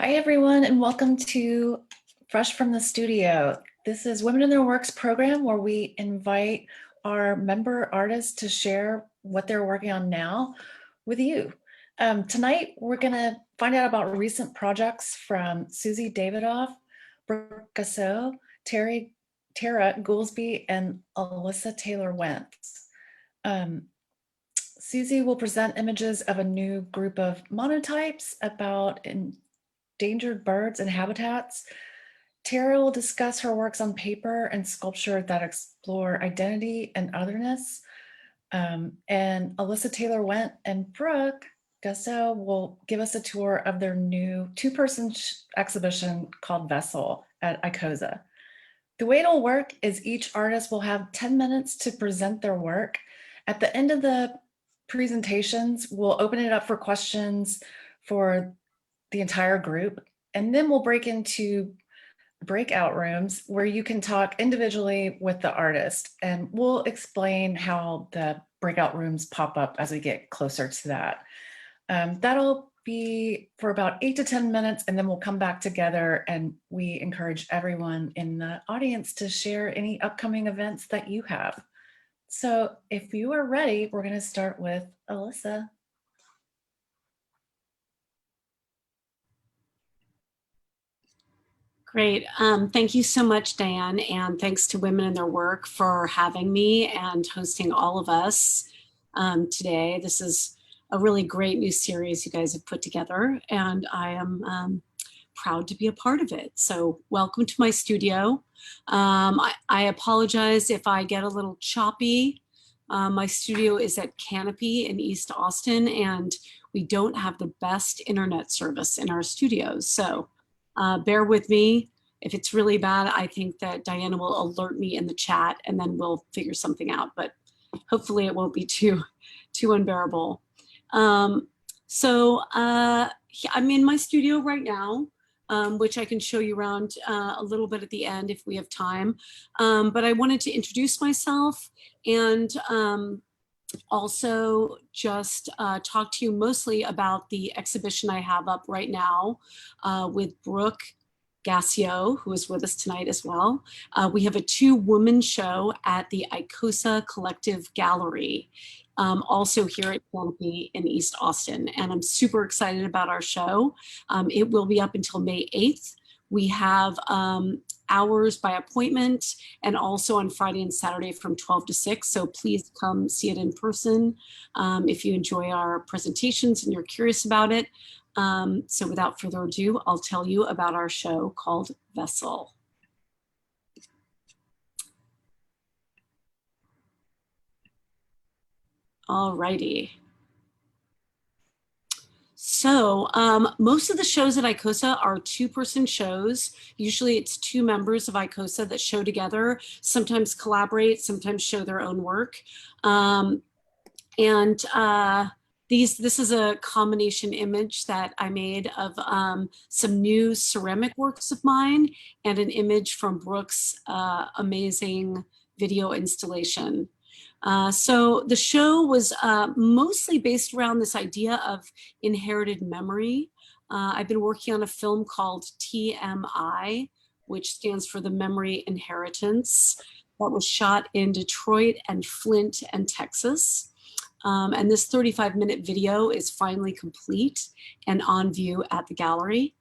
Hi, everyone, and welcome to Fresh from the Studio. This is Women in Their Works program where we invite our member artists to share what they're working on now with you. Tonight, we're going to find out about recent projects from Suzi Davidoff, Brooke Gassiot, Terra Goolsby, and Alyssa Taylor-Wendt. Suzi will present images of a new group of monotypes about endangered birds and habitats. Terra will discuss her works on paper and sculpture that explore identity and otherness. And Alyssa Taylor-Wendt and Brooke Gassiot will give us a tour of their new two-person exhibition called Vessel at ICOSA. The way it'll work is each artist will have 10 minutes to present their work. At the end of the presentations, we'll open it up for questions for the entire group, and then we'll break into breakout rooms where you can talk individually with the artist, and we'll explain how the breakout rooms pop up as we get closer to that. That'll be for about 8 to 10 minutes, and then we'll come back together, and we encourage everyone in the audience to share any upcoming events that you have. So if you are ready, we're going to start with Alyssa. Great. Thank you so much, Diane, and thanks to Women in Their Work for having me and hosting all of us today. This is a really great new series you guys have put together, and I am proud to be a part of it. So welcome to my studio. I apologize if I get a little choppy. My studio is at Canopy in East Austin, and we don't have the best internet service in our studios. So bear with me. If it's really bad, I think that Diana will alert me in the chat and then we'll figure something out, but hopefully it won't be too unbearable. I'm in my studio right now, which I can show you around a little bit at the end if we have time. But I wanted to introduce myself and also just talk to you mostly about the exhibition I have up right now with Brooke Gassiot, who is with us tonight as well. We have a two-woman show at the ICOSA Collective Gallery, also here at Canopy in East Austin. And I'm super excited about our show. It will be up until May 8th. We have hours by appointment and also on Friday and Saturday from 12 to 6. So please come see it in person if you enjoy our presentations and you're curious about it. So without further ado, I'll tell you about our show called Vessel. All righty. So most of the shows at ICOSA are two-person shows. Usually it's two members of ICOSA that show together, sometimes collaborate, sometimes show their own work. This is a combination image that I made of some new ceramic works of mine and an image from Brooke's amazing video installation. So the show was mostly based around this idea of inherited memory. I've been working on a film called TMI, which stands for the Memory Inheritance, that was shot in Detroit and Flint and Texas. And this 35-minute video is finally complete and on view at the gallery,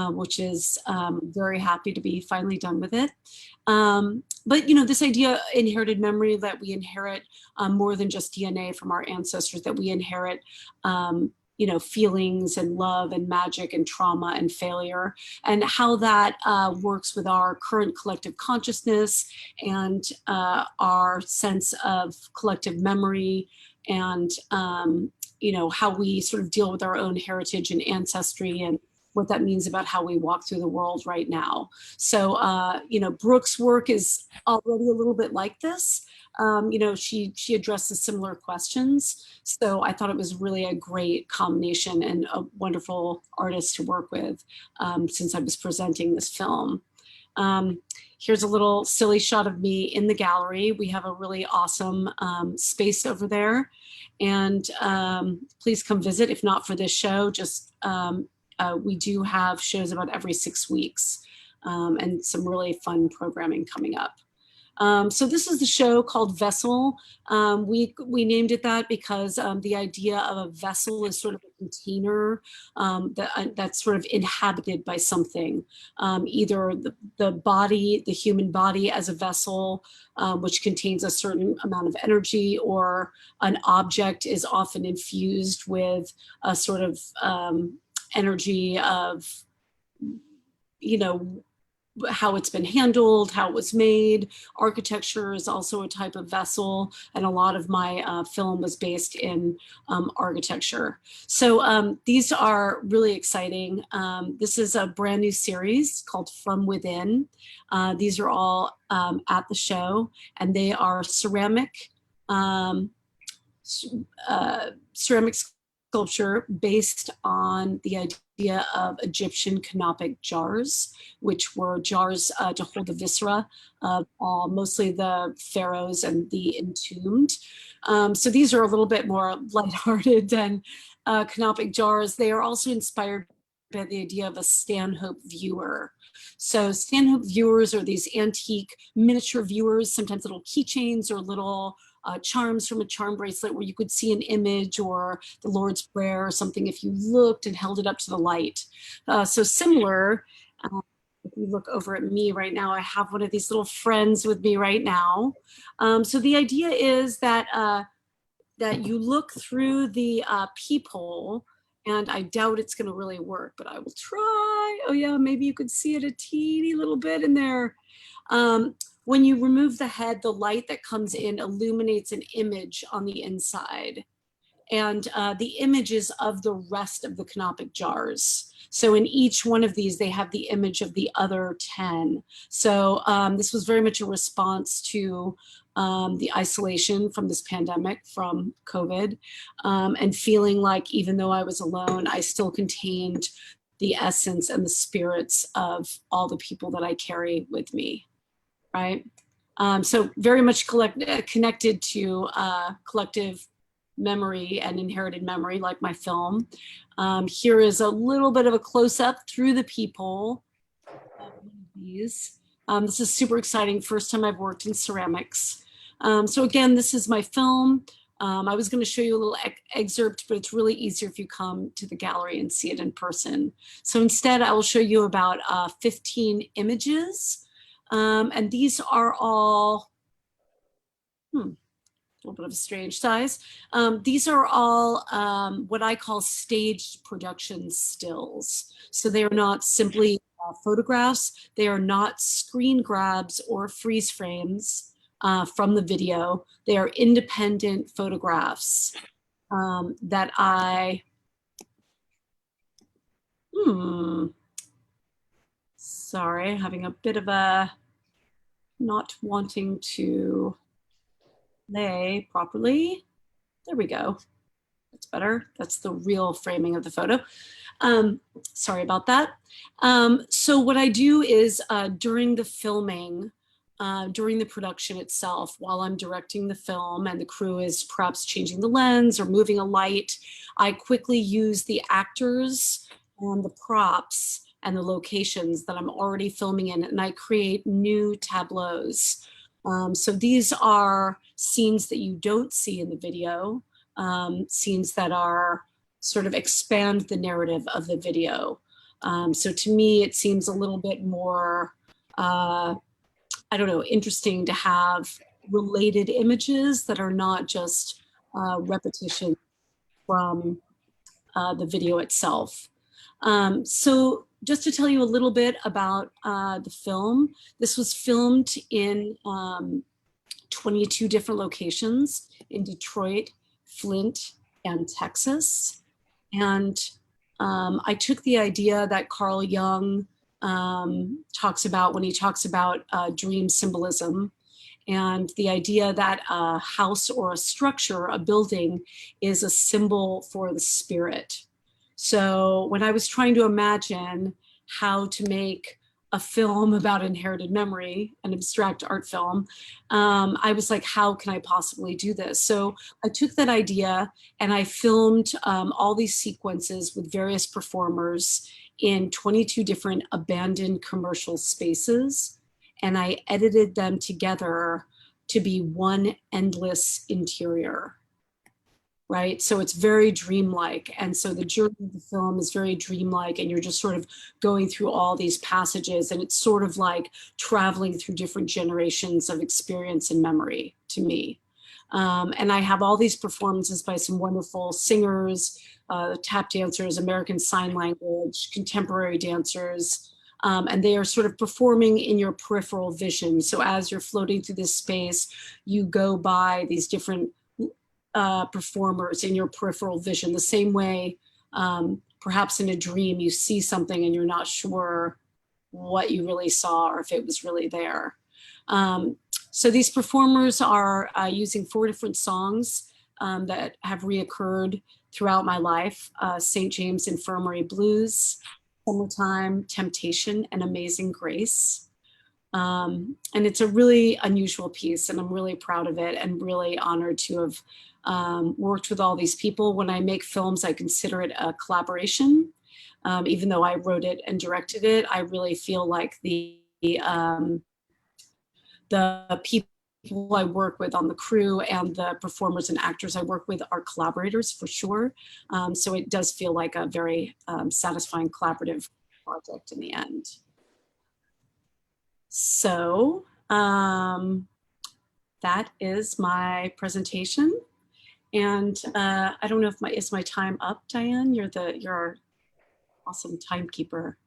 which is very happy to be finally done with it. But you know, this idea, inherited memory, that we inherit more than just DNA from our ancestors, that we inherit you know, feelings and love and magic and trauma and failure, and how that works with our current collective consciousness and our sense of collective memory, and you know, how we sort of deal with our own heritage and ancestry, and what that means about how we walk through the world right now. So, you know, Brooke's work is already a little bit like this. You know, she addresses similar questions. So I thought it was really a great combination and a wonderful artist to work with since I was presenting this film. Here's a little silly shot of me in the gallery. We have a really awesome space over there. And please come visit, if not for this show, just we do have shows about every 6 weeks, and some really fun programming coming up. So this is the show called Vessel. We named it that because the idea of a vessel is sort of a container that's sort of inhabited by something, either the body, the human body as a vessel, which contains a certain amount of energy, or an object is often infused with a sort of energy of, you know, how it's been handled, how it was made. Architecture is also a type of vessel, and a lot of my film was based in architecture. So these are really exciting. This is a brand new series called From Within. These are all at the show, and they are ceramic sculpture based on the idea of Egyptian canopic jars, which were jars to hold the viscera of mostly the pharaohs and the entombed. So these are a little bit more lighthearted than canopic jars. They are also inspired by the idea of a Stanhope viewer. So Stanhope viewers are these antique miniature viewers, sometimes little keychains or little charms from a charm bracelet where you could see an image or the Lord's Prayer or something if you looked and held it up to the light. So similar, if you look over at me right now, I have one of these little friends with me right now. So the idea is that, that you look through the peephole, and I doubt it's gonna really work, but I will try. Oh yeah, maybe you could see it a teeny little bit in there. When you remove the head, the light that comes in illuminates an image on the inside. And the images of the rest of the canopic jars. So in each one of these, they have the image of the other 10. So this was very much a response to the isolation from this pandemic, from COVID, and feeling like even though I was alone, I still contained the essence and the spirits of all the people that I carry with me. Right? So very much connected to collective memory and inherited memory, like my film. Here is a little bit of a close-up through the peephole of these. This is super exciting. First time I've worked in ceramics. So again, this is my film. I was going to show you a little excerpt, but it's really easier if you come to the gallery and see it in person. So instead, I will show you about 15 images. And these are all, a little bit of a strange size. These are all what I call staged production stills. So they are not simply photographs. They are not screen grabs or freeze frames from the video. They are independent photographs that I, sorry, having a bit of a not wanting to lay properly. There we go. That's better. That's the real framing of the photo. Sorry about that. So what I do is during the filming, during the production itself, while I'm directing the film and the crew is perhaps changing the lens or moving a light, I quickly use the actors and the props and the locations that I'm already filming in, and I create new tableaus. So these are scenes that you don't see in the video, scenes that are sort of expand the narrative of the video. So to me, it seems a little bit more, I don't know, interesting to have related images that are not just repetition from the video itself. So just to tell you a little bit about the film, this was filmed in 22 different locations in Detroit, Flint, and Texas. And I took the idea that Carl Jung talks about when he talks about dream symbolism, and the idea that a house or a structure, a building, is a symbol for the spirit. So when I was trying to imagine how to make a film about inherited memory, an abstract art film, I was like, how can I possibly do this? So I took that idea and I filmed all these sequences with various performers in 22 different abandoned commercial spaces. And I edited them together to be one endless interior. Right? So it's very dreamlike. And so the journey of the film is very dreamlike, and you're just sort of going through all these passages, and it's sort of like traveling through different generations of experience and memory to me. And I have all these performances by some wonderful singers, tap dancers, American Sign Language, contemporary dancers, and they are sort of performing in your peripheral vision. So as you're floating through this space, you go by these different performers in your peripheral vision, the same way perhaps in a dream you see something and you're not sure what you really saw or if it was really there. So these performers are using 4 different songs that have reoccurred throughout my life: St. James Infirmary Blues, Summertime, Temptation, and Amazing Grace. And it's a really unusual piece, and I'm really proud of it and really honored to have worked with all these people. When I make films, I consider it a collaboration. Even though I wrote it and directed it, I really feel like the people I work with on the crew and the performers and actors I work with are collaborators for sure. So it does feel like a very satisfying collaborative project in the end. So that is my presentation. And I don't know if is my time up, Diane? You're our awesome timekeeper.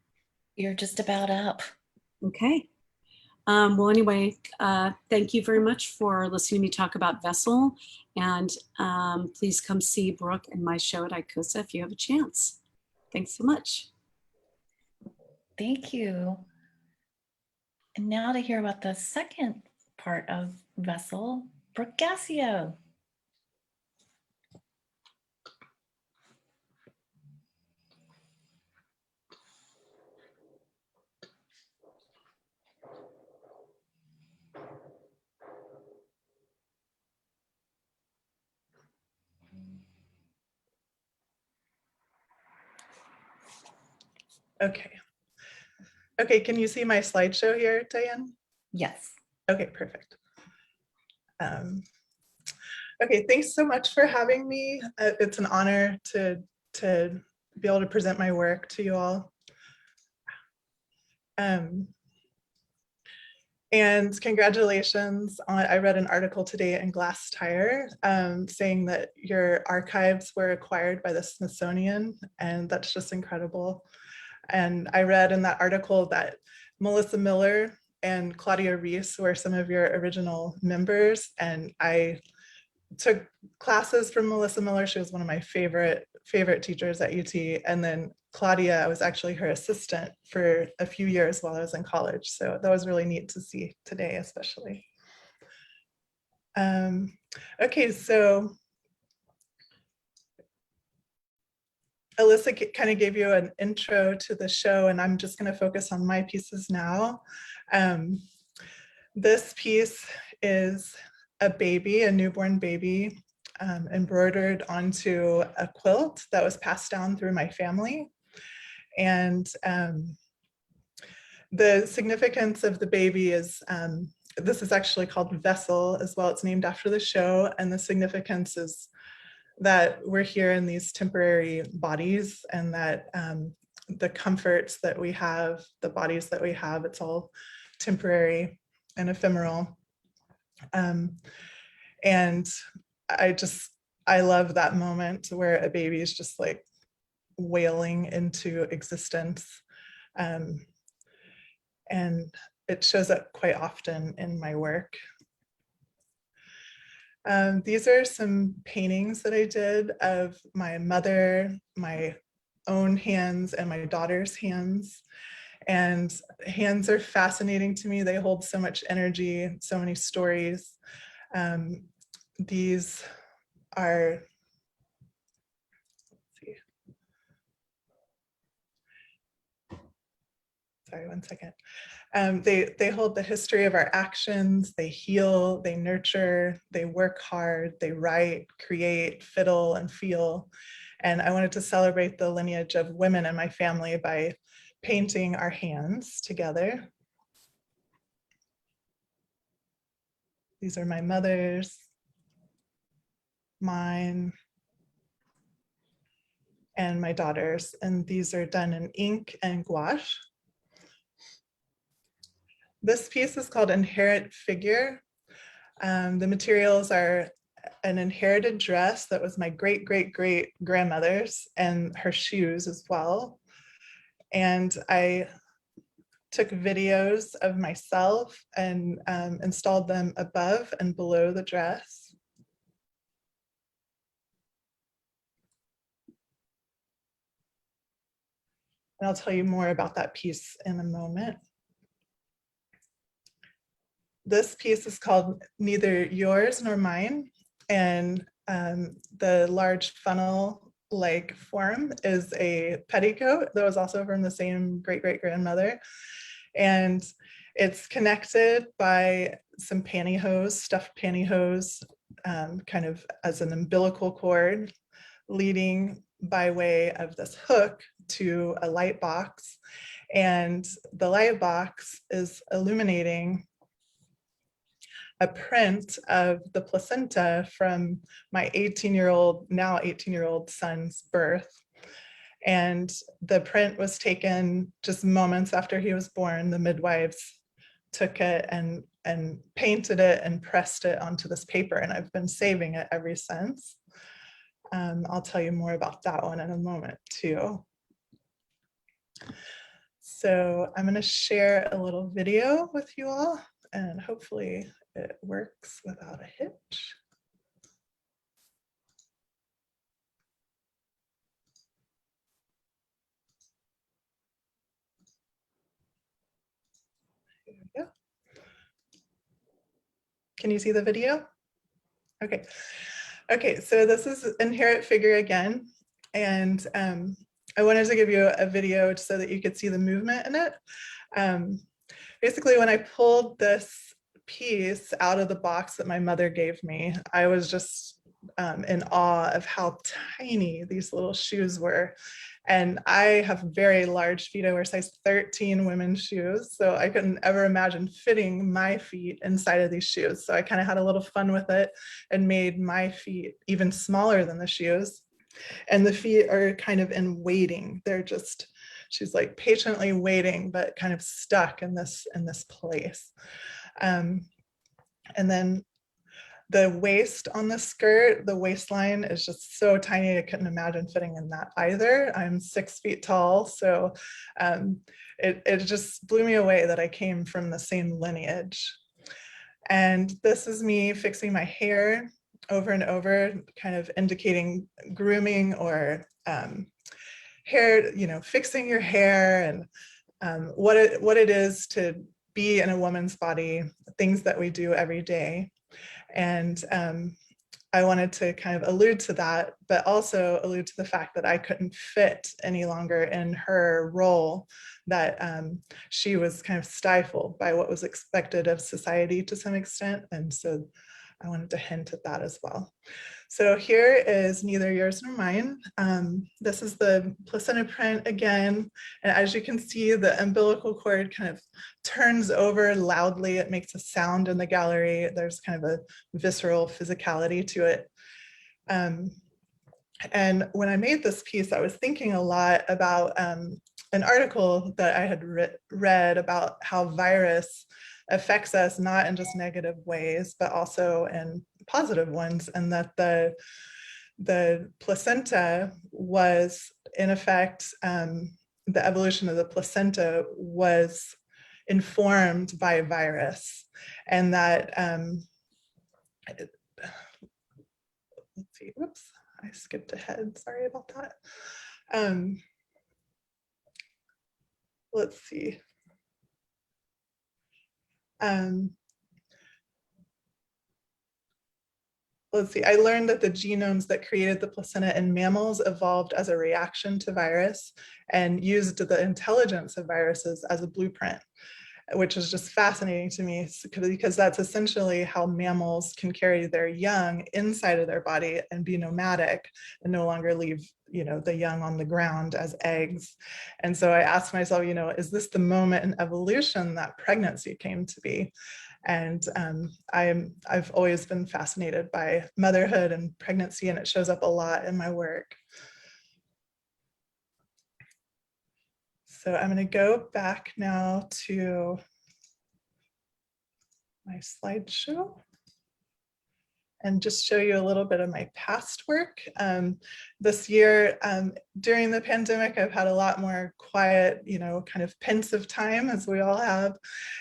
You're just about up. Okay. Well, anyway, thank you very much for listening to me talk about Vessel. And please come see Brooke and my show at ICOSA if you have a chance. Thanks so much. Thank you. And now to hear about the second part of Vessel, Brooke Gassiot. Okay. Okay, can you see my slideshow here, Diane? Yes. Okay, perfect. Okay, thanks so much for having me. It's an honor to be able to present my work to you all. And congratulations I read an article today in Glass Tire saying that your archives were acquired by the Smithsonian, and that's just incredible. And I read in that article that Melissa Miller and Claudia Reese were some of your original members, and I took classes from Melissa Miller. She was one of my favorite teachers at UT. And then Claudia, I was actually her assistant for a few years while I was in college. So that was really neat to see today, especially. Okay, so Alyssa kind of gave you an intro to the show, and I'm just going to focus on my pieces now. This piece is a baby, a newborn baby, embroidered onto a quilt that was passed down through my family. And the significance of the baby is, this is actually called Vessel as well. It's named after the show, and the significance is that we're here in these temporary bodies, and that the comforts that we have, the bodies that we have, it's all temporary and ephemeral. And I love that moment where a baby is just like wailing into existence. And it shows up quite often in my work. These are some paintings that I did of my mother, my own hands, and my daughter's hands. And hands are fascinating to me. They hold so much energy, so many stories. These are, let's see. sorry, one second. They hold the history of our actions, they heal, they nurture, they work hard, they write, create, fiddle, and feel. And I wanted to celebrate the lineage of women in my family by painting our hands together. These are my mother's, mine, and my daughter's, and these are done in ink and gouache. This piece is called Inherit Figure. The materials are an inherited dress that was my great grandmother's, and her shoes as well. And I took videos of myself and installed them above and below the dress. And I'll tell you more about that piece in a moment. This piece is called Neither Yours Nor Mine, and the large funnel-like form is a petticoat that was also from the same great-great-grandmother. And it's connected by some pantyhose, stuffed pantyhose, kind of as an umbilical cord, leading by way of this hook to a light box. And the light box is illuminating a print of the placenta from my 18-year-old, now 18-year-old son's birth. And the print was taken just moments after he was born. The midwives took it and painted it and pressed it onto this paper, and I've been saving it ever since. I'll tell you more about that one in a moment too. So I'm going to share a little video with you all, and hopefully it works without a hitch. Here we go. Can you see the video? Okay. Okay, so this is Inherit Figure again, and I wanted to give you a video so that you could see the movement in it. Basically, when I pulled this piece out of the box that my mother gave me, I was just in awe of how tiny these little shoes were. And I have very large feet. I wear size 13 women's shoes, so I couldn't ever imagine fitting my feet inside of these shoes. So I kind of had a little fun with it and made my feet even smaller than the shoes. And the feet are kind of in waiting. They're just, she's like patiently waiting, but kind of stuck in this place. And then the waist on the skirt, the waistline is just so tiny, I couldn't imagine fitting in that either. I'm 6 feet tall, so it just blew me away that I came from the same lineage. And this is me fixing my hair over and over, kind of indicating grooming or hair, you know, fixing your hair, and what it is to be in a woman's body, things that we do every day. And I wanted to kind of allude to that, but also allude to the fact that I couldn't fit any longer in her role, that she was kind of stifled by what was expected of society to some extent. And so I wanted to hint at that as well. So here is Neither Yours Nor Mine. This is the placenta print again. And as you can see, the umbilical cord kind of turns over loudly. It makes a sound in the gallery. There's kind of a visceral physicality to it. And when I made this piece, I was thinking a lot about an article that I had read about how virus affects us, not in just negative ways, but also in positive ones, and that the placenta was, in effect, the evolution of the placenta was informed by a virus, and that, let's see, whoops, I skipped ahead, sorry about that. Let's see. let's see, I learned that the genomes that created the placenta in mammals evolved as a reaction to virus and used the intelligence of viruses as a blueprint, which is just fascinating to me because that's essentially how mammals can carry their young inside of their body and be nomadic and no longer leave, the young on the ground as eggs. And so I asked myself, is this the moment in evolution that pregnancy came to be? And I've always been fascinated by motherhood and pregnancy, and it shows up a lot in my work. So I'm going to go back now to my slideshow and just show you a little bit of my past work. This year, during the pandemic, I've had a lot more quiet, kind of pensive time, as we all have.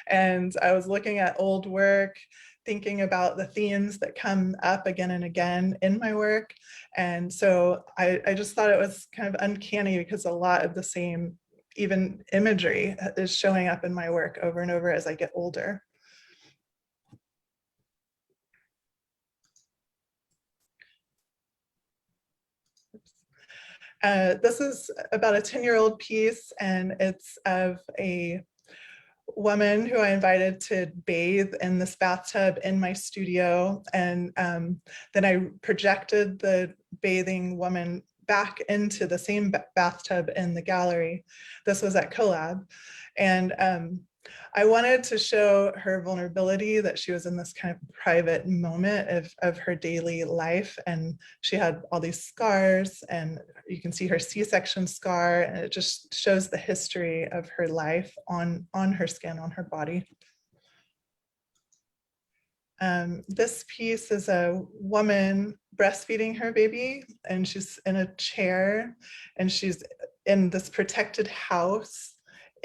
And I was looking at old work, thinking about the themes that come up again and again in my work. And so I just thought it was kind of uncanny because a lot of the same, even imagery, is showing up in my work over and over as I get older. This is about a 10-year-old piece, and it's of a woman who I invited to bathe in this bathtub in my studio. And then I projected the bathing woman back into the same bathtub in the gallery. This was at Collab. And I wanted to show her vulnerability, that she was in this kind of private moment of her daily life. And she had all these scars, and you can see her C-section scar, and it just shows the history of her life on her skin, on her body. This piece is a woman breastfeeding her baby, and she's in a chair, and she's in this protected house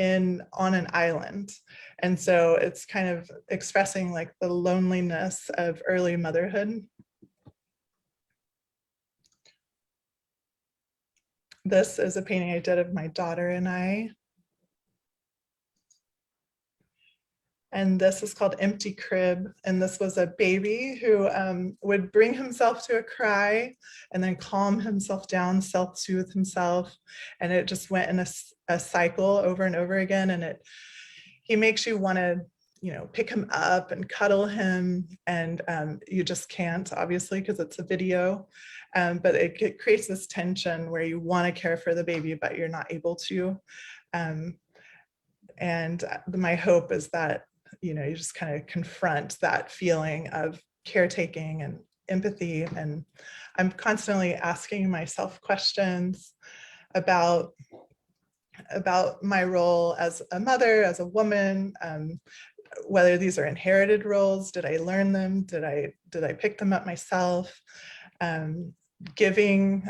on an island. And so it's kind of expressing like the loneliness of early motherhood. This is a painting I did of my daughter and I. And this is called Empty Crib. And this was a baby who would bring himself to a cry and then calm himself down, self-soothe himself. And it just went in a cycle over and over again. And he makes you want to, pick him up and cuddle him. And you just can't, obviously, because it's a video. But it creates this tension where you want to care for the baby, but you're not able to. And my hope is that you just kind of confront that feeling of caretaking and empathy. And I'm constantly asking myself questions about my role as a mother, as a woman, whether these are inherited roles. Did I learn them? Did I pick them up myself? Giving,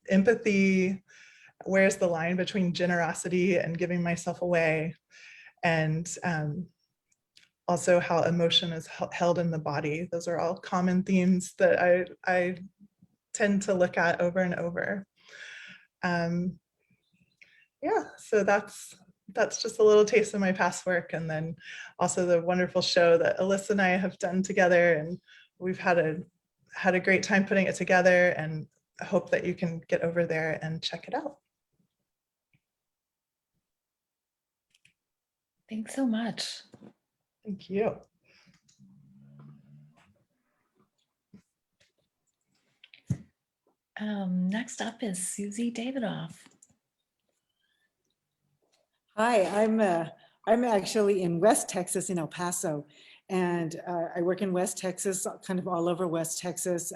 empathy. Where's the line between generosity and giving myself away? And also how emotion is held in the body. Those are all common themes that I tend to look at over and over. Yeah, so that's just a little taste of my past work, and then also the wonderful show that Alyssa and I have done together, and we've had a great time putting it together, and I hope that you can get over there and check it out. Thanks so much. Thank you. Next up is Suzi Davidoff. Hi, I'm actually in West Texas, in El Paso, and I work in West Texas, kind of all over West Texas.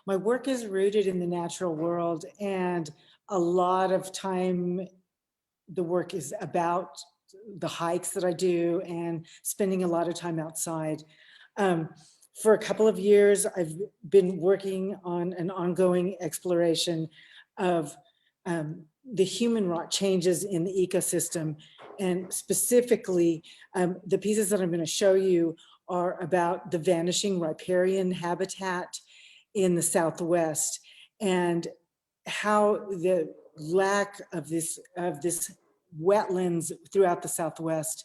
My work is rooted in the natural world, and a lot of time the work is about the hikes that I do and spending a lot of time outside. For a couple of years, I've been working on an ongoing exploration of the human-wrought changes in the ecosystem. And specifically, the pieces that I'm going to show you are about the vanishing riparian habitat in the Southwest, and how the lack of this wetlands throughout the Southwest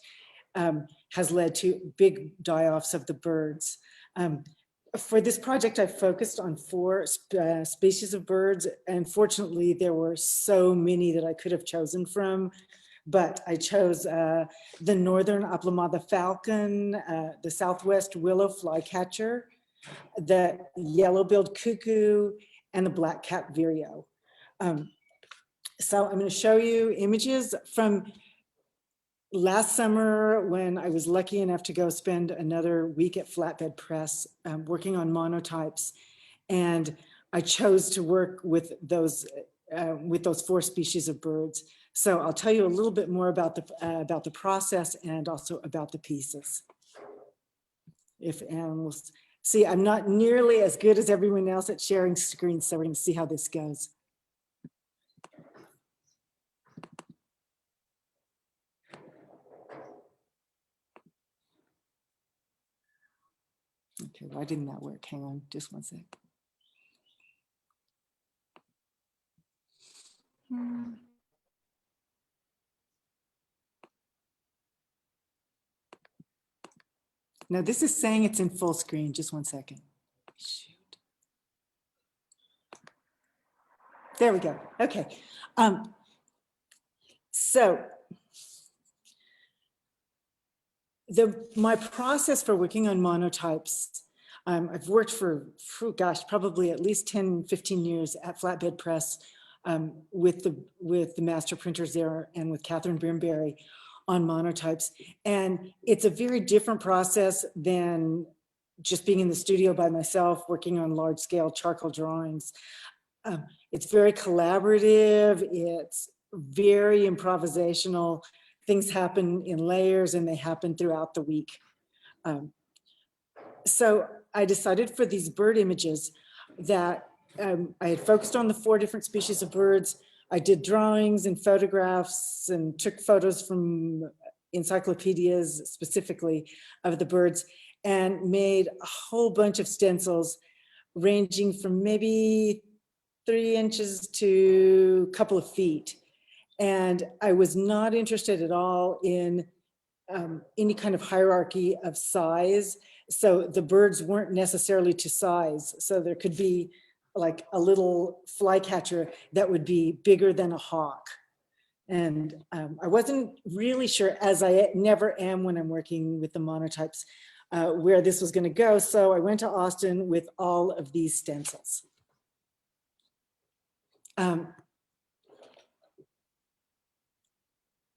has led to big die-offs of the birds. For this project, I focused on 4 species of birds. Unfortunately, there were so many that I could have chosen from, but I chose the northern Aplamada falcon, the southwest willow flycatcher, the yellow-billed cuckoo, and the black cap vireo. So I'm going to show you images from last summer when I was lucky enough to go spend another week at Flatbed Press working on monotypes. And I chose to work with those 4 species of birds. So I'll tell you a little bit more about the process and also about the pieces. And we'll see, I'm not nearly as good as everyone else at sharing screens, so we're going to see how this goes. Okay, why didn't that work? Hang on, just one sec. Now this is saying it's in full screen. Just one second. Shoot. There we go. Okay. So my process for working on monotypes, I've worked for, gosh, probably at least 10, 15 years at Flatbed Press with the master printers there and with Catherine Brimberry on monotypes. And it's a very different process than just being in the studio by myself, working on large scale charcoal drawings. It's very collaborative. It's very improvisational. Things happen in layers and they happen throughout the week. So I decided for these bird images that I had focused on the 4 different species of birds. I did drawings and photographs and took photos from encyclopedias specifically of the birds and made a whole bunch of stencils ranging from maybe 3 inches to a couple of feet. And I was not interested at all in any kind of hierarchy of size. So the birds weren't necessarily to size. So there could be like a little flycatcher that would be bigger than a hawk. And I wasn't really sure, as I never am when I'm working with the monotypes, where this was going to go. So I went to Austin with all of these stencils.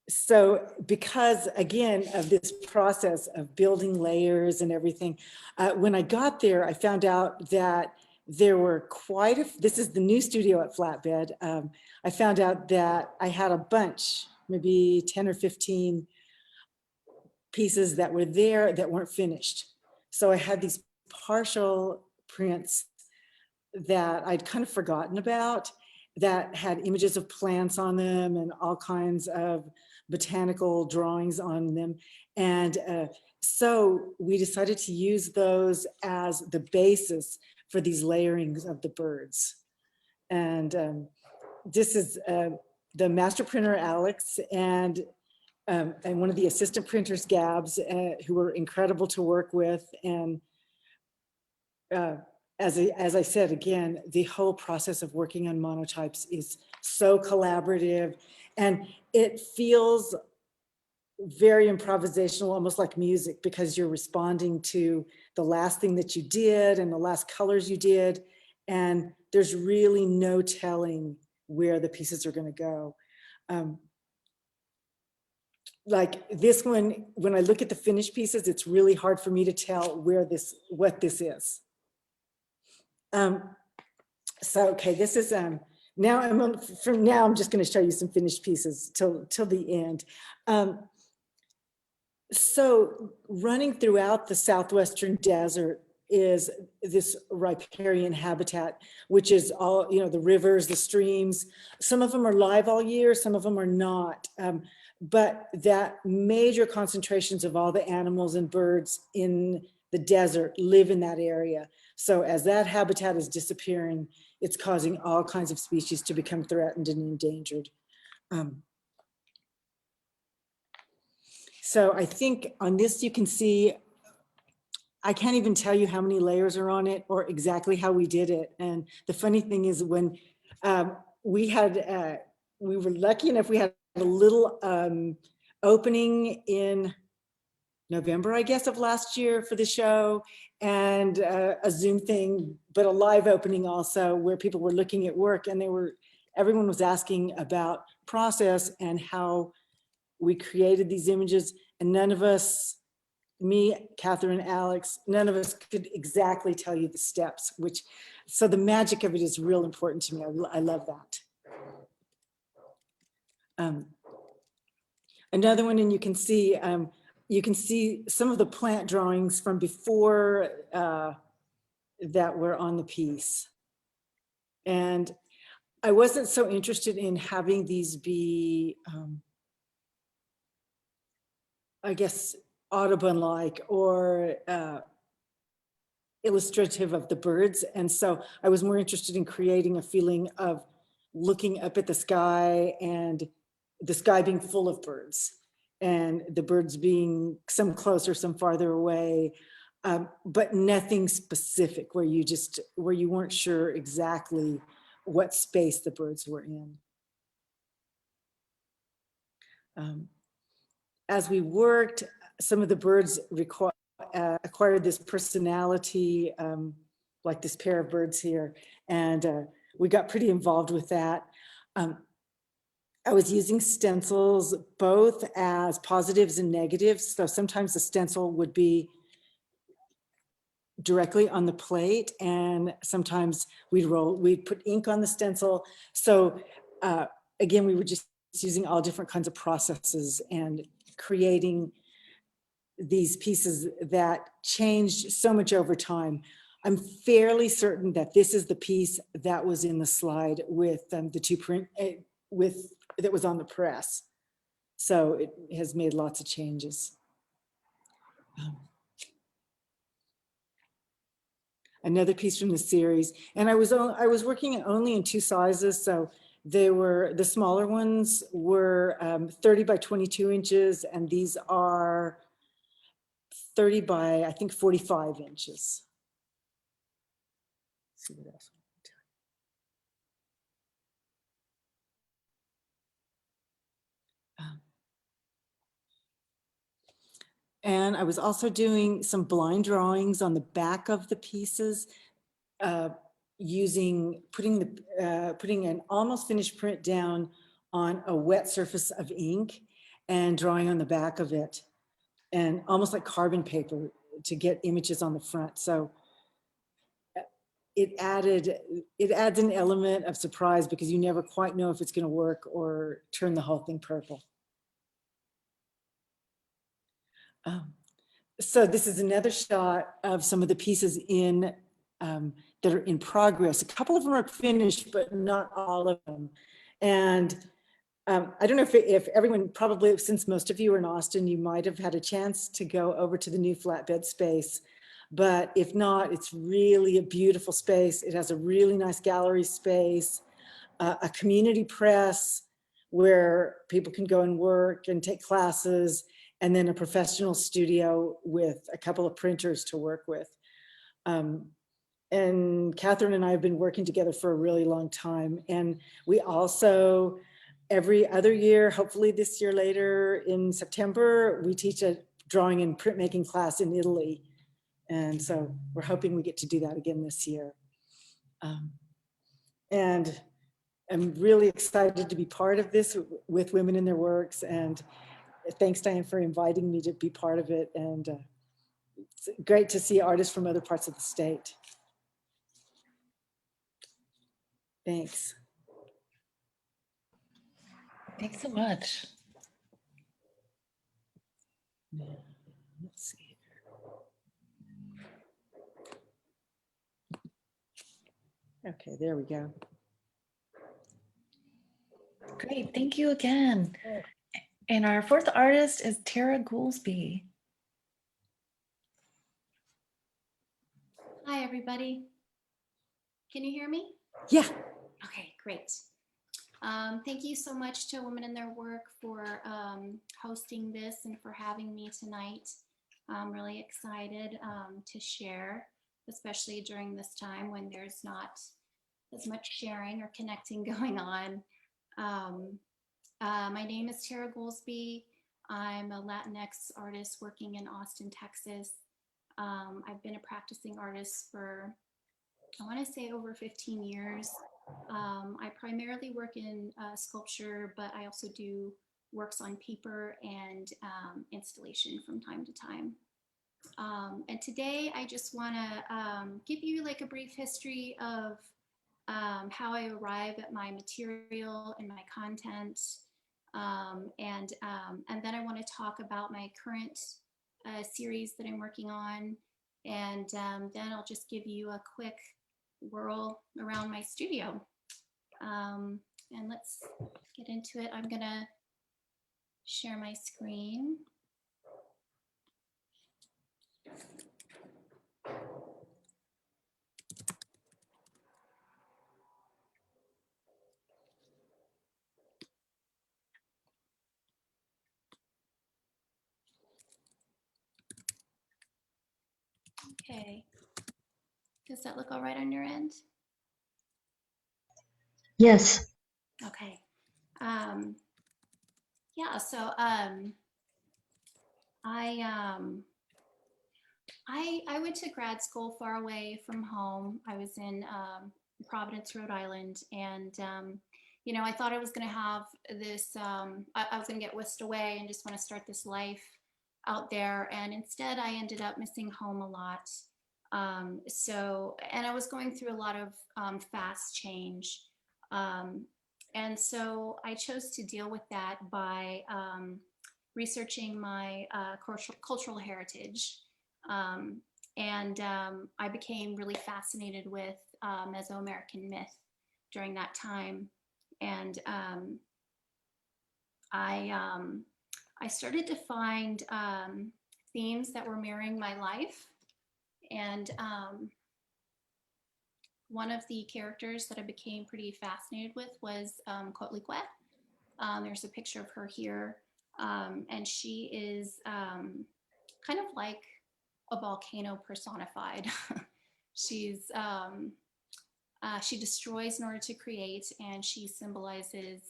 So because, again, of this process of building layers and everything, when I got there, I found out that there were this is the new studio at Flatbed. I found out that I had a bunch, maybe 10 or 15 pieces that were there that weren't finished. So I had these partial prints that I'd kind of forgotten about that had images of plants on them and all kinds of botanical drawings on them. And so we decided to use those as the basis for these layerings of the birds. And this is the master printer, Alex, and one of the assistant printers, Gabs, who were incredible to work with. And as I said, again, the whole process of working on monotypes is so collaborative and it feels very improvisational, almost like music, because you're responding to the last thing that you did and the last colors you did. And there's really no telling where the pieces are going to go. Like this one, when I look at the finished pieces, it's really hard for me to tell what this is. So, okay, this is, now I'm just going to show you some finished pieces till the end. So running throughout the southwestern desert is this riparian habitat, which is all, the rivers, the streams. Some of them are live all year, some of them are not. But that major concentrations of all the animals and birds in the desert live in that area. So as that habitat is disappearing, it's causing all kinds of species to become threatened and endangered. So I think on this you can see I can't even tell you how many layers are on it or exactly how we did it. And the funny thing is when we were lucky enough, we had a little opening in November, I guess, of last year for the show, and a Zoom thing, but a live opening also where people were looking at work, and everyone was asking about process and how we created these images, and none of us, me, Catherine, Alex, none of us could exactly tell you the steps, so the magic of it is real important to me. I love that. Another one, and you can see some of the plant drawings from before that were on the piece. And I wasn't so interested in having these be, I guess, Audubon-like or illustrative of the birds. And so I was more interested in creating a feeling of looking up at the sky and the sky being full of birds and the birds being some closer, some farther away, but nothing specific where you weren't sure exactly what space the birds were in. As we worked, some of the birds acquired this personality, like this pair of birds here, and we got pretty involved with that. I was using stencils both as positives and negatives. So sometimes the stencil would be directly on the plate, and sometimes we'd put ink on the stencil. So again, we were just using all different kinds of processes and creating these pieces that changed so much over time. I'm fairly certain that this is the piece that was in the slide with the two print that was on the press. So it has made lots of changes. Another piece from the series, and I was working only in 2 sizes, so the smaller ones were 30 by 22 inches, and these are 30 by, I think, 45 inches. Let's see what else. And I was also doing some blind drawings on the back of the pieces, putting an almost finished print down on a wet surface of ink and drawing on the back of it, and almost like carbon paper to get images on the front. So it adds an element of surprise because you never quite know if it's going to work or turn the whole thing purple. So this is another shot of some of the pieces that are in progress. A couple of them are finished, but not all of them. And I don't know if everyone, probably since most of you are in Austin, you might have had a chance to go over to the new flatbed space. But if not, it's really a beautiful space. It has a really nice gallery space, a community press where people can go and work and take classes, and then a professional studio with a couple of printers to work with. And Catherine and I have been working together for a really long time. And we also, every other year, hopefully this year later in September, we teach a drawing and printmaking class in Italy. And so we're hoping we get to do that again this year. And I'm really excited to be part of this with Women in Their Works. And thanks, Diane, for inviting me to be part of it. And it's great to see artists from other parts of the state. Thanks. Thanks so much. Let's see. Okay, there we go. Great, thank you again. And our 4th artist is Terra Goolsby. Hi, everybody. Can you hear me? Yeah. Okay, great. Thank you so much to Women in Their Work for hosting this and for having me tonight. I'm really excited to share, especially during this time when there's not as much sharing or connecting going on. My name is Terra Goolsby. I'm a Latinx artist working in Austin, Texas. I've been a practicing artist for, I want to say, over 15 years. I primarily work in sculpture, but I also do works on paper and installation from time to time. And today I just want to give you like a brief history of how I arrive at my material and my content. And then I want to talk about my current series that I'm working on. And then I'll just give you a quick whirl around my studio. And let's get into it. I'm gonna share my screen. Okay. Does that look all right on your end? Yes. Okay. Yeah, so I went to grad school far away from home. I was in Providence, Rhode Island, and you know, I thought I was going to have this. I was going to get whisked away and just want to start this life out there, and instead, I ended up missing home a lot. And I was going through a lot of fast change. And so I chose to deal with that by researching my cultural heritage. I became really fascinated with Meso-American myth during that time. And I started to find themes that were mirroring my life. And one of the characters that I became pretty fascinated with was Kotlikwe. There's a picture of her here. And she is kind of like a volcano personified. She destroys in order to create, and she symbolizes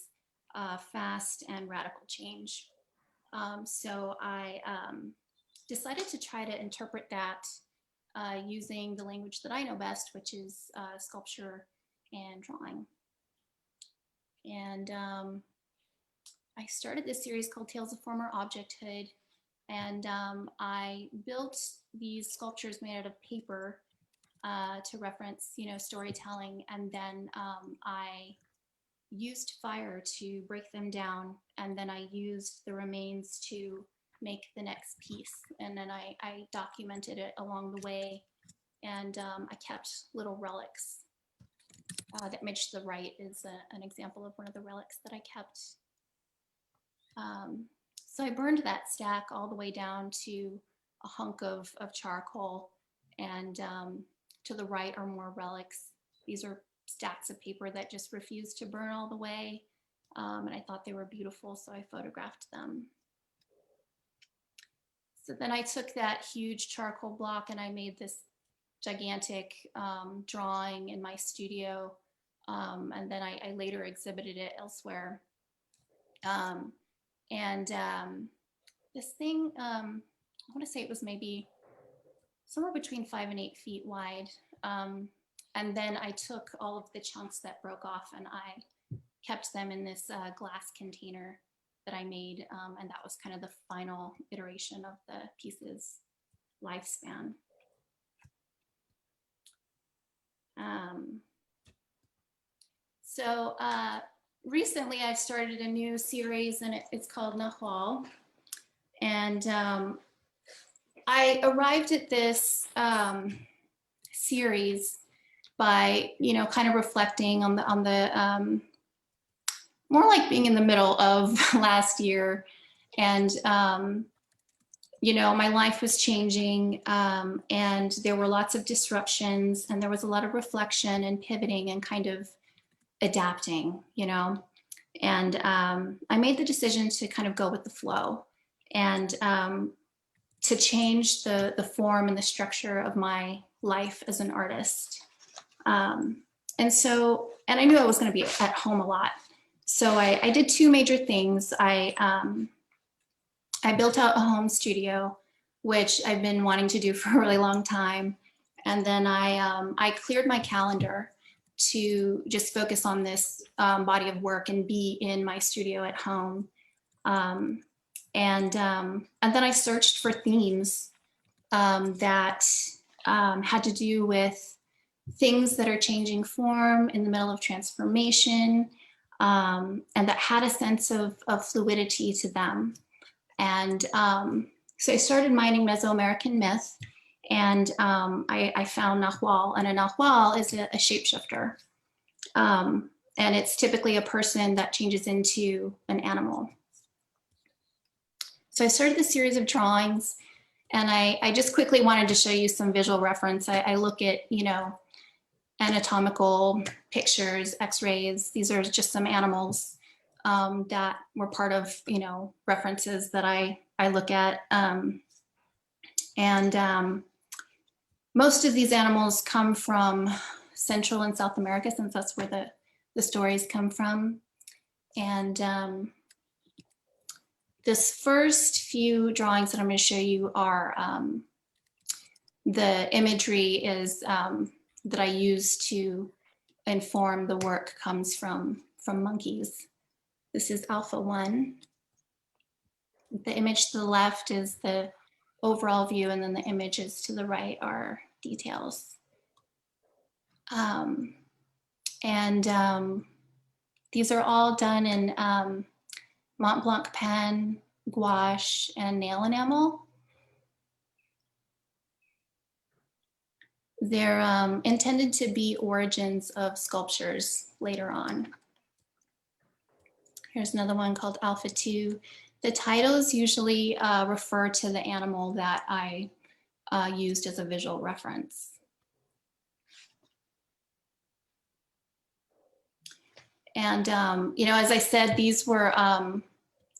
fast and radical change. So I decided to try to interpret that using the language that I know best, which is sculpture and drawing. And I started this series called Tales of Former Objecthood, and I built these sculptures made out of paper to reference, you know, storytelling, and then I used fire to break them down, and then I used the remains to make the next piece, and then I documented it along the way, and I kept little relics. That image to the right is an example of one of the relics that I kept. So I burned that stack all the way down to a hunk of charcoal, and to the right are more relics. These are stacks of paper that just refused to burn all the way, and I thought they were beautiful, so I photographed them. So then I took that huge charcoal block and I made this gigantic drawing in my studio, and then I later exhibited it elsewhere. This thing, I want to say it was maybe somewhere between 5 and 8 feet wide. And then I took all of the chunks that broke off and I kept them in this glass container that I made. And that was kind of the final iteration of the piece's lifespan. Recently I've started a new series, and it's called Nahual. And I arrived at this series by, you know, kind of reflecting on the more like being in the middle of last year. And, you know, my life was changing, and there were lots of disruptions, and there was a lot of reflection and pivoting and kind of adapting, you know. And I made the decision to kind of go with the flow. And to change the form and the structure of my life as an artist. And I knew I was going to be at home a lot. So I did two major things. I built out a home studio, which I've been wanting to do for a really long time. And then I cleared my calendar to just focus on this body of work and be in my studio at home. And then I searched for themes that had to do with things that are changing form in the middle of transformation, and that had a sense of fluidity to them. And so I started mining Meso-American myth, and I found Nahual, and a Nahual is a shapeshifter. And it's typically a person that changes into an animal. So I started this series of drawings, and I just quickly wanted to show you some visual reference. I look at, anatomical pictures, x-rays. These are just some animals that were part of, references that I look at. Most of these animals come from Central and South America, since that's where the stories come from. And this first few drawings that I'm going to show you are the imagery is that I use to inform the work comes from monkeys. This is Alpha 1. The image to the left is the overall view, and then the images to the right are details. These are all done in Mont Blanc pen, gouache, and nail enamel. They're intended to be origins of sculptures later on. Here's another one called Alpha 2. The titles usually refer to the animal that I used as a visual reference. And, as I said, these were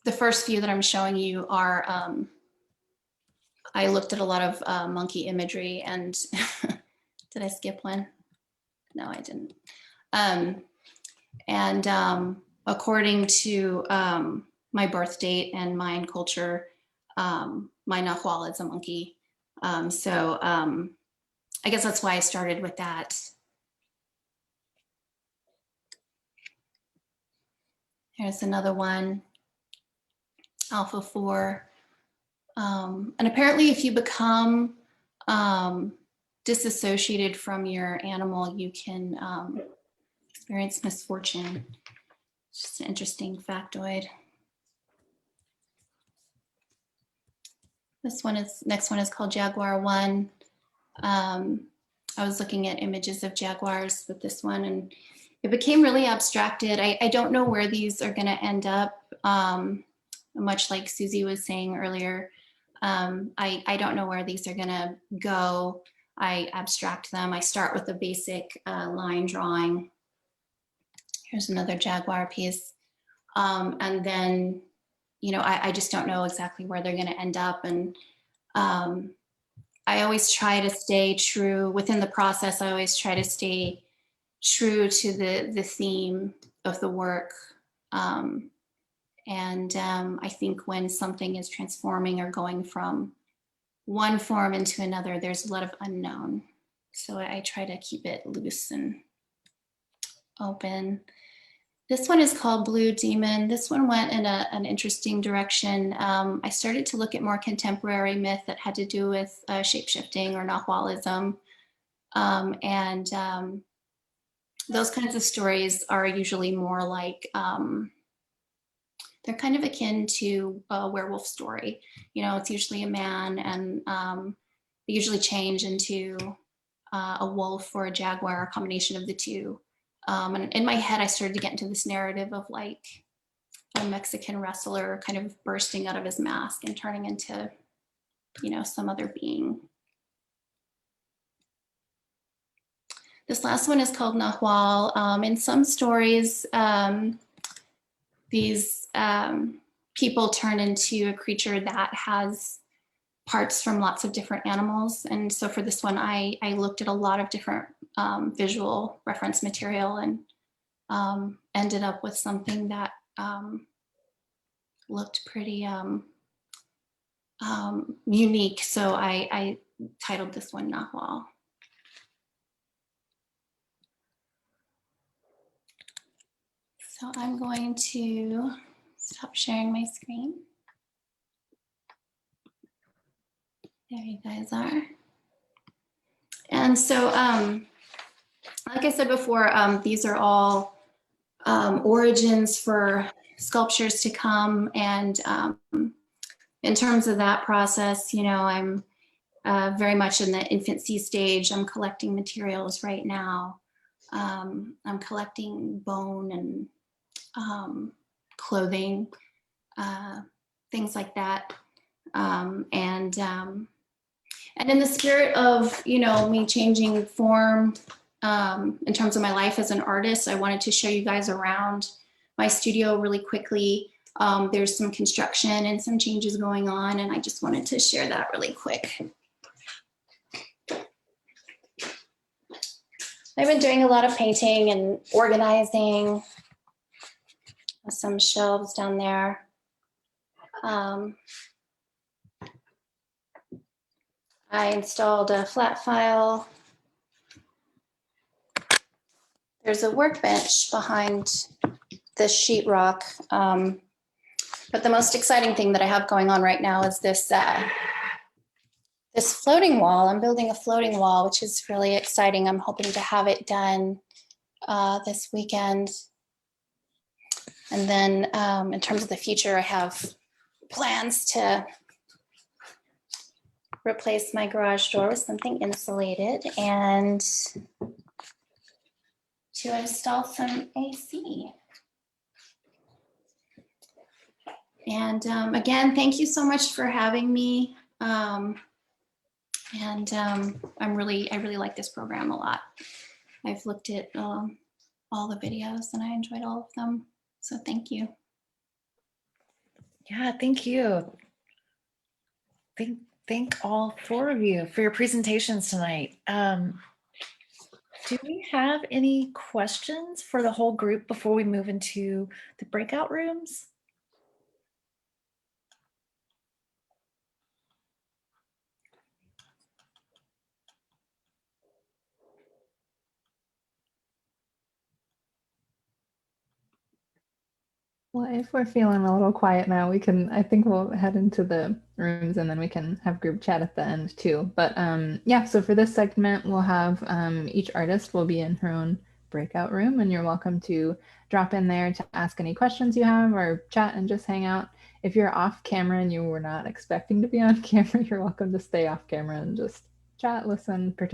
the first few that I'm showing you are, I looked at a lot of monkey imagery, and did I skip one? No, I didn't. According to my birth date and Mayan culture, my Nahual is a monkey. So I guess that's why I started with that. Here's another one, Alpha 4. And apparently if you become disassociated from your animal, you can experience misfortune. It's just an interesting factoid. Next one is called Jaguar 1. I was looking at images of jaguars with this one, and it became really abstracted. I don't know where these are gonna end up, much like Suzi was saying earlier. I don't know where these are gonna go. I abstract them. I start with a basic line drawing. Here's another jaguar piece. And then, I just don't know exactly where they're gonna end up. And I always try to stay true within the process. I always try to stay true to the theme of the work. I think when something is transforming or going from one form into another, there's a lot of unknown. So I try to keep it loose and open. This one is called Blue Demon. This one went in an interesting direction. I started to look at more contemporary myth that had to do with shapeshifting or Nahualism. Those kinds of stories are usually more like, they're kind of akin to a werewolf story. It's usually a man, and they usually change into a wolf or a jaguar, a combination of the two. And in my head, I started to get into this narrative of like a Mexican wrestler kind of bursting out of his mask and turning into, some other being. This last one is called Nahual. In some stories, these people turn into a creature that has parts from lots of different animals. And so for this one, I looked at a lot of different visual reference material and ended up with something that looked pretty unique. So I titled this one Nahual. So I'm going to stop sharing my screen. There you guys are. And so, like I said before, these are all origins for sculptures to come. And in terms of that process, you know, I'm very much in the infancy stage. I'm collecting materials right now. I'm collecting bone and clothing, things like that. And in the spirit of, you know, me changing form in terms of my life as an artist, I wanted to show you guys around my studio really quickly. There's some construction and some changes going on, and I just wanted to share that really quick. I've been doing a lot of painting and organizing. Some shelves down there. I installed a flat file. There's a workbench behind this sheetrock. But the most exciting thing that I have going on right now is this this floating wall. I'm building a floating wall, which is really exciting. I'm hoping to have it done this weekend. And then in terms of the future, I have plans to replace my garage door with something insulated and to install some AC. And again, thank you so much for having me. I really like this program a lot. I've looked at all the videos and I enjoyed all of them. So thank you. Yeah, thank you. Thank all four of you for your presentations tonight. Do we have any questions for the whole group before we move into the breakout rooms? Well, if we're feeling a little quiet now, I think we'll head into the rooms and then we can have group chat at the end too. But yeah, so for this segment, we'll have each artist will be in her own breakout room, and you're welcome to drop in there to ask any questions you have or chat and just hang out. If you're off camera and you were not expecting to be on camera, you're welcome to stay off camera and just chat, listen, participate.